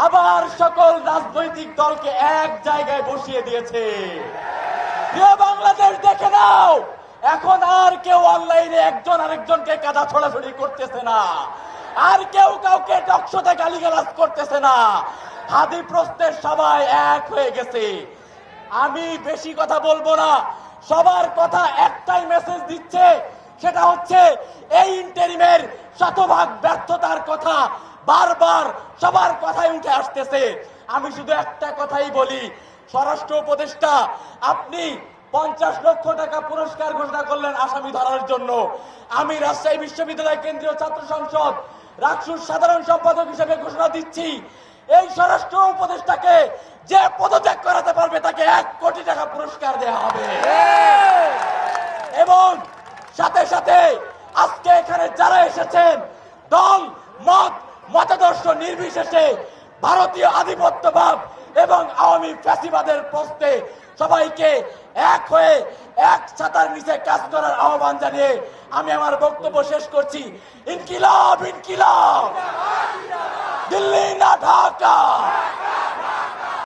আবার সকল রাজনৈতিক দলকে এক জায়গায় বসিয়ে দিয়েছে। প্রিয় বাংলাদেশ, দেখে নাও, এখন আর কেউ অনলাইনে একজন আরেকজনকে কাদা ছড়াছড়ি করতেছে না, আর কেউ কাউকে টকশোতে গালিগালাজ করতেছে না। হাদি প্রস্তের সবাই এক হয়ে গেছে। আমি বেশি কথা বলবো না, সবার কথা একটাই মেসেজ দিচ্ছে, সেটা হচ্ছে এই ইন্টারিমের শতভাগ ব্যর্থতার কথা বারবার সবার কথাই উঠে আসতেছে। আমি শুধু একটা কথাই বলি, স্বরাষ্ট্র উপদেষ্টা, আপনি 50 লক্ষ টাকা পুরস্কার ঘোষণা করলেন আসামি ধরার জন্য। আমি রাজশাহী বিশ্ববিদ্যালয় কেন্দ্রীয় ছাত্র সংসদ রাকসুর সাধারণ সম্পাদক হিসেবে ঘোষণা দিচ্ছি, এই স্বরাষ্ট্র উপদেষ্টাকে যে পদত্যাগ করাতে পারবে তাকে 1 কোটি টাকা পুরস্কার দেওয়া হবে। এবং সাথে সাথে আজকে এখানে যারা এসেছেন, দল মত মতাদর্শ নির্বিশেষে ভারতীয় আধিপত্যবাদ এবং আওয়ামী ফ্যাসিবাদের প্রশ্নে সবাইকে এক হয়ে এক ছাতার নিচে কাজ করার আহ্বান জানিয়ে আমি আমার বক্তব্য শেষ করছি। ইনকিলাব ইনকিলাব, দিল্লি না ঢাকা।